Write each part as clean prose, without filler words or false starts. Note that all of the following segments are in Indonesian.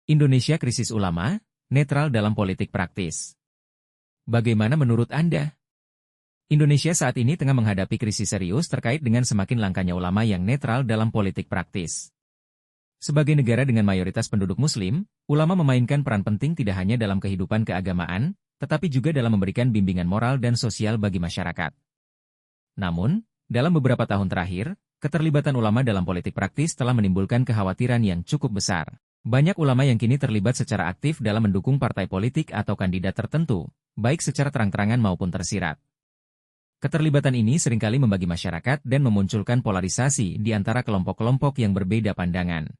Indonesia krisis ulama, netral dalam politik praktis. Bagaimana menurut Anda? Indonesia saat ini tengah menghadapi krisis serius terkait dengan semakin langkanya ulama yang netral dalam politik praktis. Sebagai negara dengan mayoritas penduduk Muslim, ulama memainkan peran penting tidak hanya dalam kehidupan keagamaan, tetapi juga dalam memberikan bimbingan moral dan sosial bagi masyarakat. Namun, dalam beberapa tahun terakhir, keterlibatan ulama dalam politik praktis telah menimbulkan kekhawatiran yang cukup besar. Banyak ulama yang kini terlibat secara aktif dalam mendukung partai politik atau kandidat tertentu, baik secara terang-terangan maupun tersirat. Keterlibatan ini seringkali membagi masyarakat dan memunculkan polarisasi di antara kelompok-kelompok yang berbeda pandangan.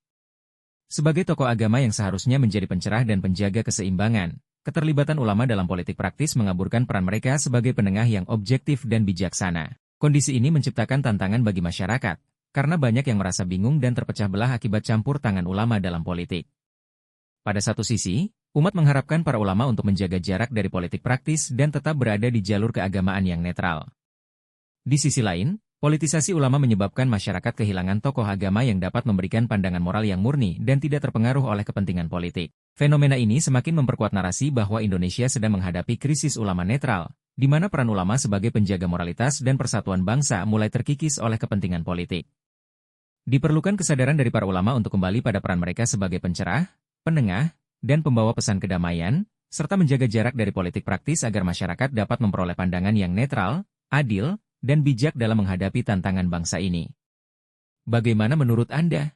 Sebagai tokoh agama yang seharusnya menjadi pencerah dan penjaga keseimbangan, keterlibatan ulama dalam politik praktis mengaburkan peran mereka sebagai penengah yang objektif dan bijaksana. Kondisi ini menciptakan tantangan bagi masyarakat, karena banyak yang merasa bingung dan terpecah belah akibat campur tangan ulama dalam politik. Pada satu sisi, umat mengharapkan para ulama untuk menjaga jarak dari politik praktis dan tetap berada di jalur keagamaan yang netral. Di sisi lain, politisasi ulama menyebabkan masyarakat kehilangan tokoh agama yang dapat memberikan pandangan moral yang murni dan tidak terpengaruh oleh kepentingan politik. Fenomena ini semakin memperkuat narasi bahwa Indonesia sedang menghadapi krisis ulama netral, di mana peran ulama sebagai penjaga moralitas dan persatuan bangsa mulai terkikis oleh kepentingan politik. Diperlukan kesadaran dari para ulama untuk kembali pada peran mereka sebagai pencerah, penengah, dan pembawa pesan kedamaian, serta menjaga jarak dari politik praktis agar masyarakat dapat memperoleh pandangan yang netral, adil, dan bijak dalam menghadapi tantangan bangsa ini. Bagaimana menurut Anda?